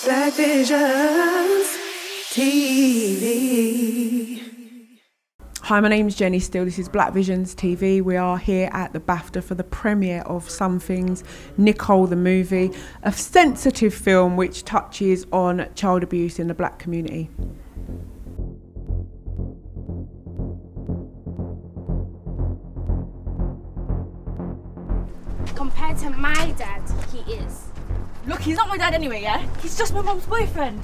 Black Visions TV. Hi, my name's Jenny Steele. This is Black Visions TV. We are here at the BAFTA for the premiere of Some Things, Nicole the Movie, a sensitive film which touches on child abuse in the black community. Compared to my dad, he is. Look, he's not my dad anyway, yeah? He's just my mum's boyfriend.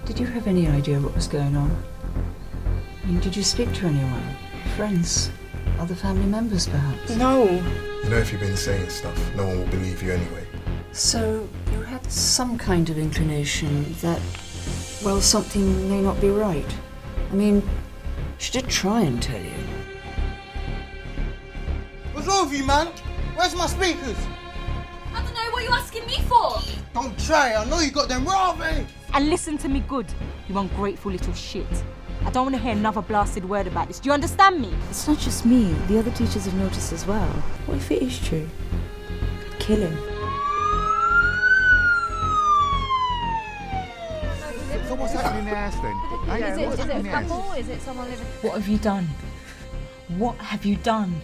Did you have any idea what was going on? I mean, did you speak to anyone? Friends? Other family members, perhaps? No. You know, if you've been saying stuff, no one will believe you anyway. So, you had some kind of inclination that, well, something may not be right. I mean, she did try and tell you. What's wrong with you, man? Where's my speakers? I don't know, what are you asking me for? Don't try, I know you got them raw, man. And listen to me good, you ungrateful little shit. I don't want to hear another blasted word about this. Do you understand me? It's not just me. The other teachers have noticed as well. What if it is true? Could kill him. So what's happening in the house then? Is it a couple? Is it someone living? What have you done? What have you done?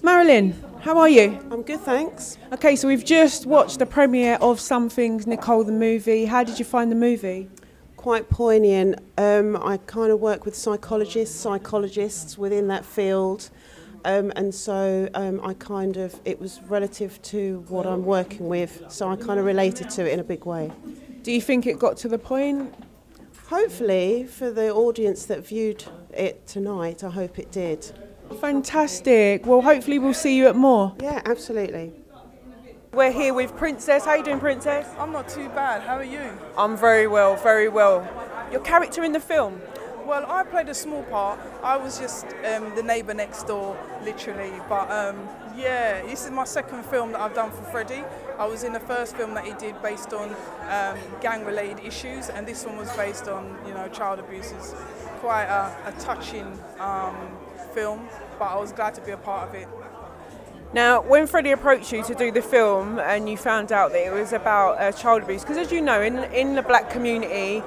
Marilyn, how are you? I'm good, thanks. Okay, so we've just watched the premiere of Some Things, Nicole the Movie. How did you find the movie? Quite poignant. I kind of work with psychologists within that field. And so it was relative to what I'm working with, so I kind of related to it in a big way. Do you think it got to the point? Hopefully, for the audience that viewed it tonight, I hope it did. Fantastic. Well, hopefully we'll see you at more. Yeah, absolutely. We're here with Princess. How you doing, Princess? I'm not too bad. How are you? I'm very well, very well. Your character in the film? Well, I played a small part. I was just the neighbour next door, literally. But yeah, this is my second film that I've done for Freddy. I was in the first film that he did based on gang-related issues, and this one was based on, you know, child abuse. It's quite a touching film, but I was glad to be a part of it. Now, when Freddy approached you to do the film and you found out that it was about child abuse, because as you know, in the black community,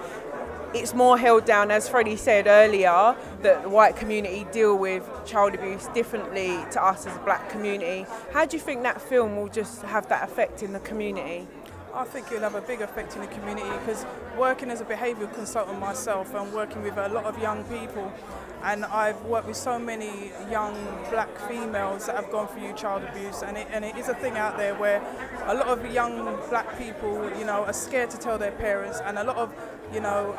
it's more held down, as Freddy said earlier, that the white community deal with child abuse differently to us as a black community. How do you think that film will just have that effect in the community? I think it'll have a big effect in the community, because working as a behavioural consultant myself and working with a lot of young people, and I've worked with so many young black females that have gone through child abuse, and it is a thing out there where a lot of young black people, you know, are scared to tell their parents, and a lot of, you know,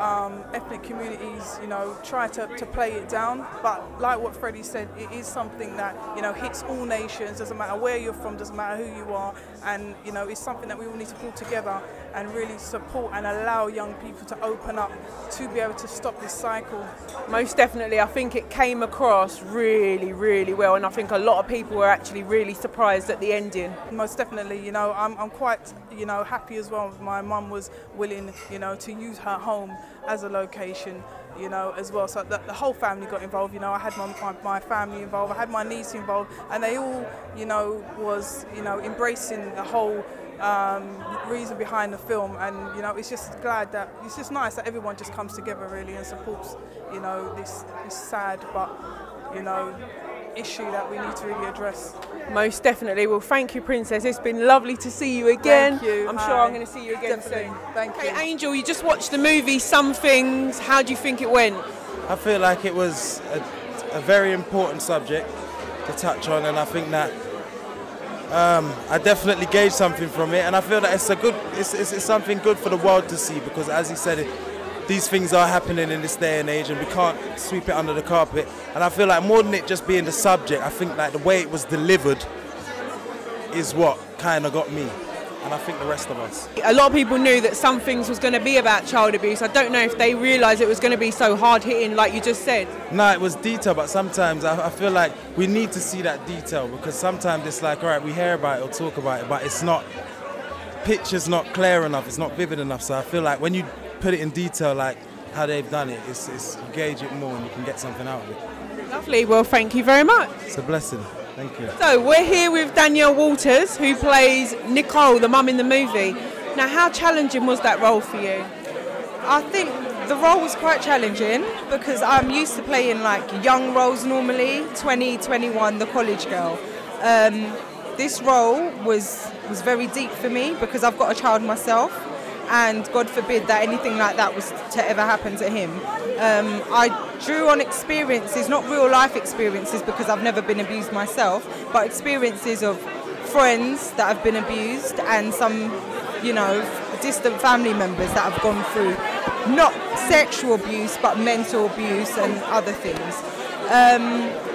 ethnic communities, you know, try to play it down. But like what Freddy said, it is something that, you know, hits all nations, doesn't matter where you're from, doesn't matter who you are, and, you know, it's something that we all need to pull together and really support and allow young people to open up to be able to stop this cycle. Most definitely. I think it came across really, really well, and I think a lot of people were actually really surprised at the ending. Most definitely, you know, I'm quite, you know, happy as well. My mum was willing, you know, to use her home as a location, you know, as well. So the whole family got involved. You know, I had my family involved, I had my niece involved, and they all, you know, was, you know, embracing the whole reason behind the film. And, you know, it's just nice that everyone just comes together really and supports, you know, this sad but, you know, issue that we need to really address. Most definitely. Well, thank you, Princess. It's been lovely to see you again. Thank you. I'm sure I'm going to see you again Definitely. soon. Thank you. Okay, Angel, you just watched the movie Some Things. How do you think it went? I feel like it was a very important subject to touch on, and I think that I definitely gauged something from it, and I feel that it's something good for the world to see, because as he said, these things are happening in this day and age, and we can't sweep it under the carpet. And I feel like more than it just being the subject, I think like the way it was delivered is what kind of got me. and I think the rest of us. A lot of people knew that some things was going to be about child abuse. I don't know if they realised it was going to be so hard-hitting, like you just said. No, it was detail, but sometimes I feel like we need to see that detail, because sometimes it's like, all right, we hear about it or talk about it, but it's not, picture's not clear enough, it's not vivid enough. So I feel like when you put it in detail, like how they've done it, it's you gauge it more and you can get something out of it. Lovely. Well, thank you very much. It's a blessing. Thank you. So we're here with Danielle Waters, who plays Nicole, the mum in the movie. Now, how challenging was that role for you? I think the role was quite challenging because I'm used to playing like young roles normally, 20, 21, the college girl. This role was very deep for me because I've got a child myself, and God forbid that anything like that was to ever happen to him. I drew on experiences, not real life experiences because I've never been abused myself, but experiences of friends that have been abused and some, you know, distant family members that have gone through not sexual abuse but mental abuse and other things.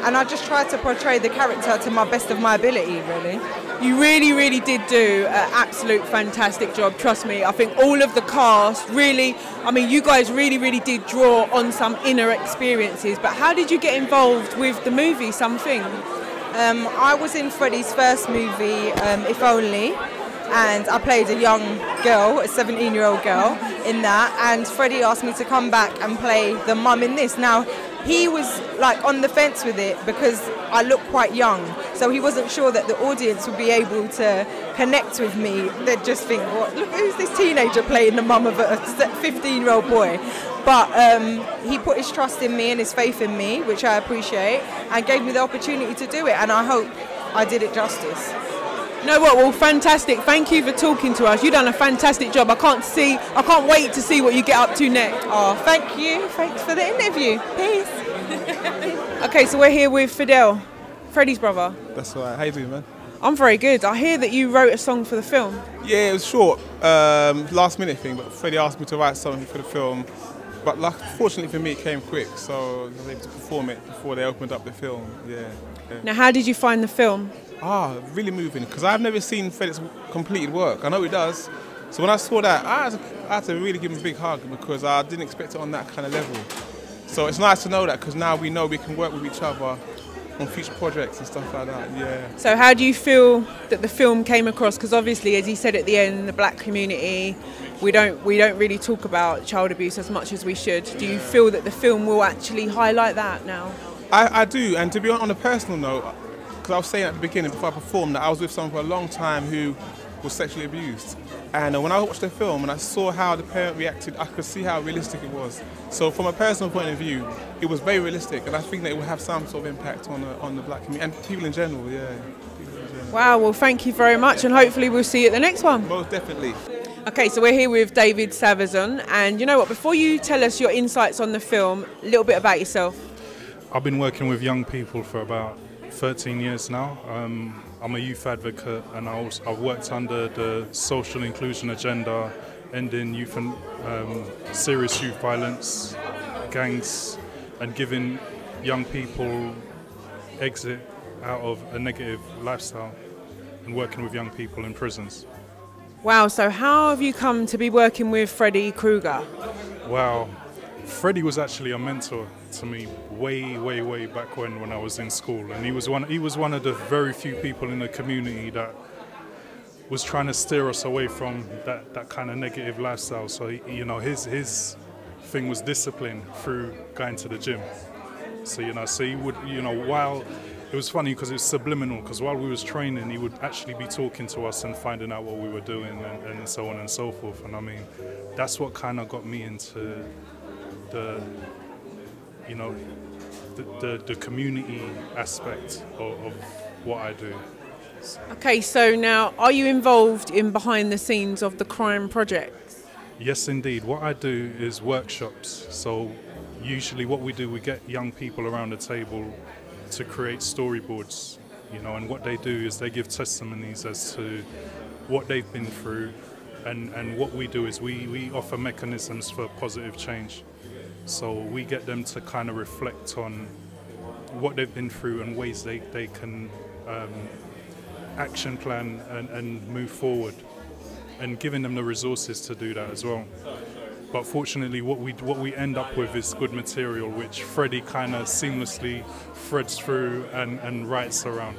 And I just tried to portray the character to my best of my ability, really. You really, really did do an absolute fantastic job, trust me. I think all of the cast really, I mean, you guys really, really did draw on some inner experiences, but how did you get involved with the movie, Something? I was in Freddy's first movie, If Only, and I played a young girl, a 17-year-old girl in that, and Freddy asked me to come back and play the mum in this. Now, he was like on the fence with it because I look quite young, so he wasn't sure that the audience would be able to connect with me. They'd just think, "What? Look, who's this teenager playing the mum of a 15-year-old boy?" But he put his trust in me and his faith in me, which I appreciate, and gave me the opportunity to do it, and I hope I did it justice. You know what? Well, fantastic. Thank you for talking to us. You've done a fantastic job. I can't wait to see what you get up to next. Oh, thank you. Thanks for the interview. Peace. Okay, so we're here with Fidel, Freddy's brother. That's all right. How you doing, man? I'm very good. I hear that you wrote a song for the film. Yeah, it was short, last minute thing, but Freddy asked me to write something for the film. But fortunately for me, it came quick, so I was able to perform it before they opened up the film. Yeah. Now, how did you find the film? Really moving, because I've never seen Freddy's completed work. I know he does. So when I saw that, I had to really give him a big hug because I didn't expect it on that kind of level. So it's nice to know that, because now we know we can work with each other on future projects and stuff like that, yeah. So how do you feel that the film came across? Because obviously, as he said at the end, the black community, we don't really talk about child abuse as much as we should. Do you feel that the film will actually highlight that now? I do, and to be on a personal note, because I was saying at the beginning before I performed that I was with someone for a long time who was sexually abused. And when I watched the film and I saw how the parent reacted, I could see how realistic it was. So from a personal point of view, it was very realistic, and I think that it will have some sort of impact on the black community and people in general, yeah. Wow, well, thank you very much, and hopefully we'll see you at the next one. Most definitely. Okay, so we're here with David Severson, and you know what, before you tell us your insights on the film, a little bit about yourself. I've been working with young people for about 13 years now. I'm a youth advocate, and I've worked under the social inclusion agenda, ending youth and serious youth violence, gangs, and giving young people exit out of a negative lifestyle, and working with young people in prisons. Wow, so how have you come to be working with Fredi KRUGA? Wow, Freddy was actually a mentor to me way back when I was in school, and he was one of the very few people in the community that was trying to steer us away from that kind of negative lifestyle. So his thing was discipline through going to the gym. So he would, while it was funny because it was subliminal, because while we was training, he would actually be talking to us and finding out what we were doing and so on and so forth. And I mean, that's what kind of got me into the community aspect of what I do. Okay, so now, are you involved in behind the scenes of the crime projects? Yes, indeed. What I do is workshops. So usually what we do, we get young people around the table to create storyboards, and what they do is they give testimonies as to what they've been through, and what we do is we offer mechanisms for positive change. So we get them to kind of reflect on what they've been through and ways they can action plan and move forward. and giving them the resources to do that as well. But fortunately, what we end up with is good material, which Freddy kind of seamlessly threads through and writes around.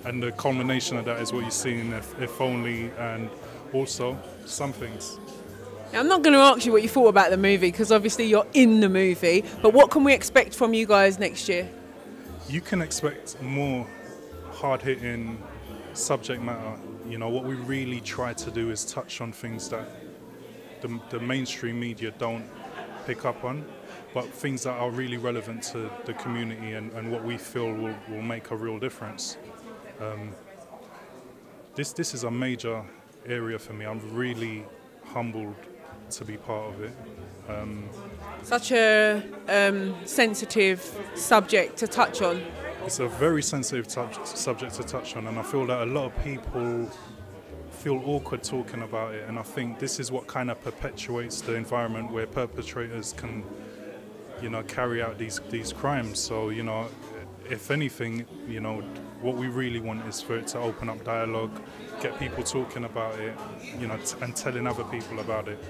And the culmination of that is what you see in If Only, and also Some Things. Now, I'm not going to ask you what you thought about the movie, because obviously you're in the movie, but what can we expect from you guys next year? You can expect more hard-hitting subject matter. You know, what we really try to do is touch on things that the mainstream media don't pick up on, but things that are really relevant to the community and what we feel will make a real difference. This is a major area for me. I'm really humbled to be part of it. Such a sensitive subject to touch on. It's a very sensitive subject to touch on, and I feel that a lot of people feel awkward talking about it, and I think this is what kind of perpetuates the environment where perpetrators can, you know, carry out these crimes. So, you know, if anything, you know, what we really want is for it to open up dialogue, get people talking about it, you know, and telling other people about it.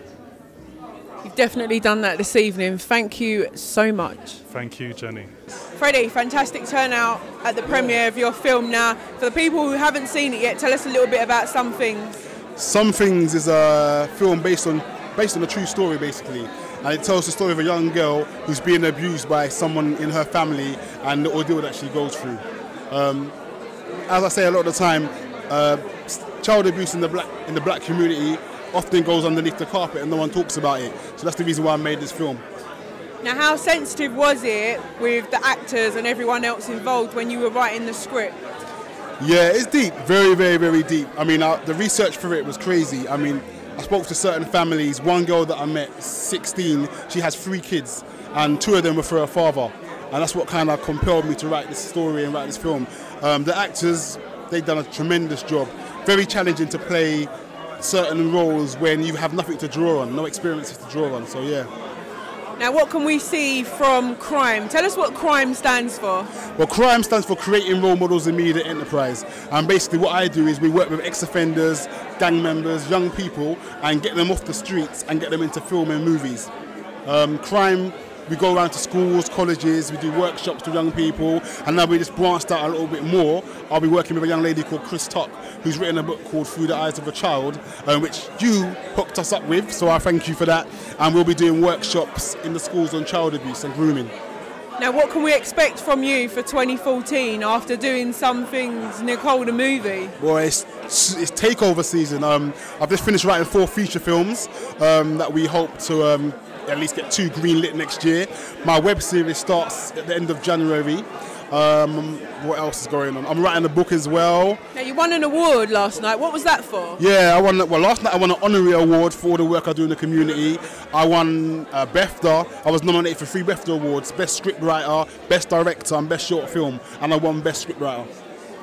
You've definitely done that this evening. Thank you so much. Thank you, Jenny. Freddie, fantastic turnout at the premiere of your film. Now, for the people who haven't seen it yet, tell us a little bit about Some Things. Some Things is a film based on a true story, basically. And it tells the story of a young girl who's being abused by someone in her family and the ordeal that she goes through. As I say a lot of the time, child abuse in the black community often goes underneath the carpet and no one talks about it. So that's the reason why I made this film. Now, how sensitive was it with the actors and everyone else involved when you were writing the script? Yeah, it's deep, very, very, very deep. I mean, the research for it was crazy. I mean, I spoke to certain families. One girl that I met, 16, she has 3 kids, and 2 of them were for her father. And that's what kind of compelled me to write this story and write this film. The actors, they've done a tremendous job. Very challenging to play certain roles when you have nothing to draw on, no experiences to draw on, so yeah. Now, what can we see from CRIME? Tell us what CRIME stands for. Well, CRIME stands for Creating Role Models in Media Enterprise. And basically what I do is we work with ex-offenders, gang members, young people, and get them off the streets and get them into film and movies. CRIME, we go around to schools, colleges, we do workshops with young people, and now we just branched out a little bit more. I'll be working with a young lady called Chris Tuck, who's written a book called Through the Eyes of a Child, which you hooked us up with, so I thank you for that. And we'll be doing workshops in the schools on child abuse and grooming. Now, what can we expect from you for 2014 after doing Some Things, Nicole the movie? Well, it's takeover season. I've just finished writing 4 feature films that we hope to at least get 2 greenlit next year. My web series starts at the end of January. What else is going on? I'm writing a book as well. Now, you won an award last night. What was that for? Yeah, last night I won an honorary award for all the work I do in the community. I won BEFTA. I was nominated for 3 BEFTA awards: Best Scriptwriter, Best Director, and Best Short Film. And I won Best Scriptwriter.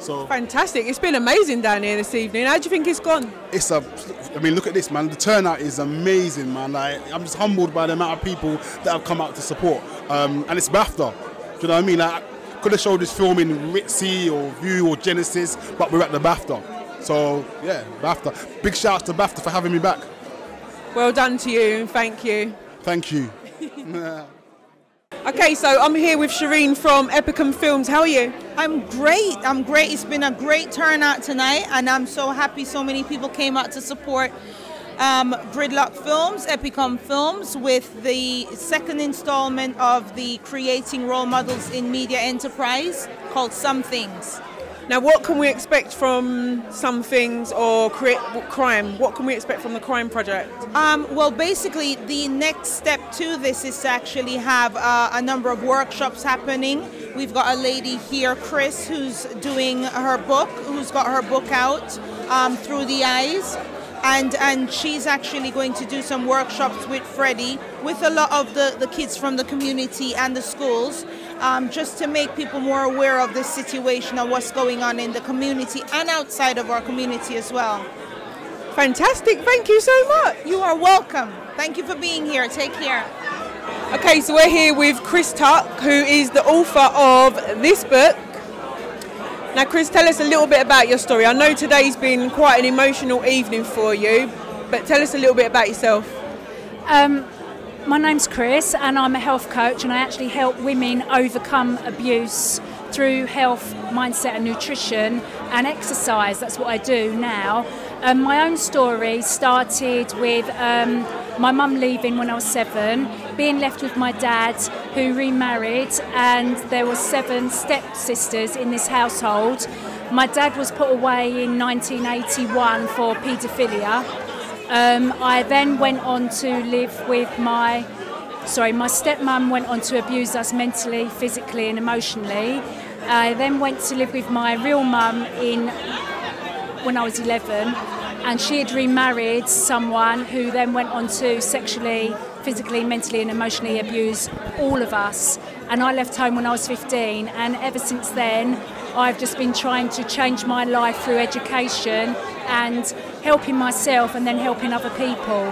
So fantastic. It's been amazing down here this evening. How do you think it's gone? I mean, look at this, man. The turnout is amazing, man. I'm just humbled by the amount of people that have come out to support. And it's BAFTA. Do you know what I mean? I could have showed this film in Ritzy or View or Genesis, but we're at the BAFTA. So, yeah, BAFTA. Big shout out to BAFTA for having me back. Well done to you, and thank you. Thank you. Okay, so I'm here with Shireen from Epicum Films. How are you? I'm great. It's been a great turnout tonight, and I'm so happy so many people came out to support Gridlock Films, Epicum Films, with the 2nd installment of the Creating Role Models in Media Enterprise called Some Things. Now, what can we expect from Some Things or CRIME? What can we expect from the CRIME project? Well, basically, the next step to this is to actually have a number of workshops happening. We've got a lady here, Chris, who's doing her book, who's got her book out, Through the Eyes. And she's actually going to do some workshops with Freddy, with a lot of the kids from the community and the schools, just to make people more aware of this situation and what's going on in the community and outside of our community as well. Fantastic. Thank you so much. You are welcome. Thank you for being here. Take care. Okay, so we're here with Chris Tuck, who is the author of this book. Now, Chris, tell us a little bit about your story. I know today's been quite an emotional evening for you. but tell us a little bit about yourself. My name's Chris and I'm a health coach, and I actually help women overcome abuse through health, mindset and nutrition and exercise. That's what I do now. My own story started with my mum leaving when I was 7, being left with my dad who remarried, and there were 7 stepsisters in this household. My dad was put away in 1981 for paedophilia. I then went on to live with my stepmum went on to abuse us mentally, physically and emotionally. I then went to live with my real mum when I was 11, and she had remarried someone who then went on to sexually, physically, mentally and emotionally abuse all of us. And I left home when I was 15, and ever since then I've just been trying to change my life through education and helping myself and then helping other people.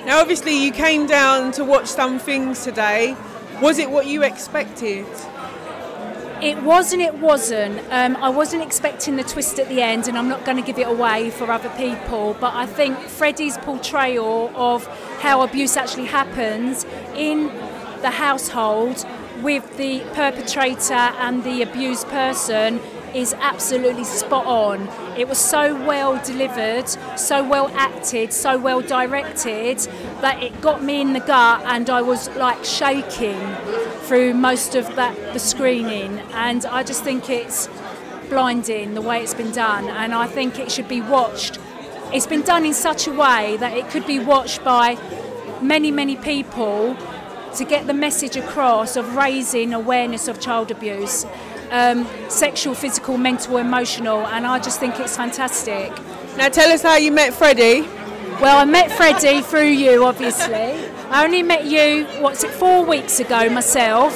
Now obviously you came down to watch some things today. Was it what you expected? It was and it wasn't. I wasn't expecting the twist at the end, and I'm not going to give it away for other people, but I think Freddy's portrayal of how abuse actually happens in the household with the perpetrator and the abused person is absolutely spot on. It was so well delivered, so well acted, so well directed that it got me in the gut, and I was like shaking through most of the screening. And I just think it's blinding the way it's been done, and I think it should be watched. It's been done in such a way that it could be watched by many people to get the message across of raising awareness of child abuse. Sexual, physical, mental, emotional, and I just think it's fantastic. Now tell us how you met Freddy. Well, I met Freddy through you, obviously. I only met you, 4 weeks ago myself,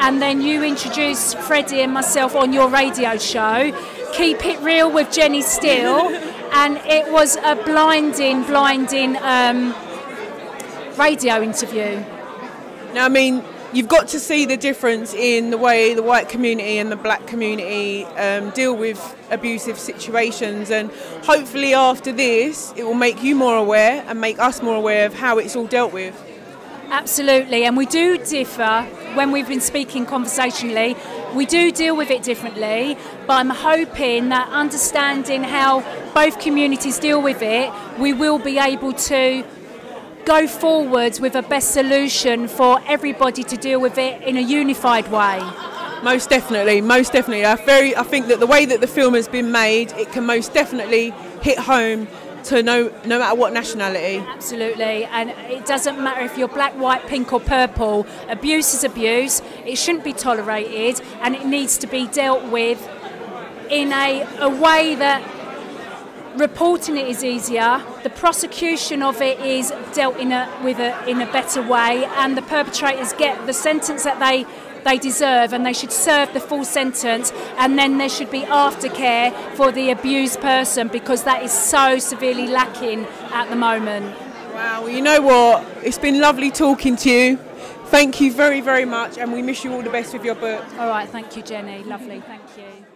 and then you introduced Freddy and myself on your radio show, Keep It Real with Jenny Steele, and it was a blinding radio interview. Now, I mean, you've got to see the difference in the way the white community and the black community deal with abusive situations, and hopefully after this it will make you more aware and make us more aware of how it's all dealt with. Absolutely, and we do differ when we've been speaking conversationally. We do deal with it differently, but I'm hoping that understanding how both communities deal with it, we will be able to go forwards with a best solution for everybody to deal with it in a unified way. Most definitely, most definitely. I think that the way that the film has been made, it can most definitely hit home to no matter what nationality. Absolutely, and it doesn't matter if you're black, white, pink or purple. Abuse is abuse. It shouldn't be tolerated, and it needs to be dealt with in a way that reporting it is easier, the prosecution of it is dealt in a better way, and the perpetrators get the sentence that they deserve, and they should serve the full sentence, and then there should be aftercare for the abused person, because that is so severely lacking at the moment. Wow, well, you know what? It's been lovely talking to you. Thank you very, very much, and we wish you all the best with your book. All right, thank you, Jenny. Lovely, thank you.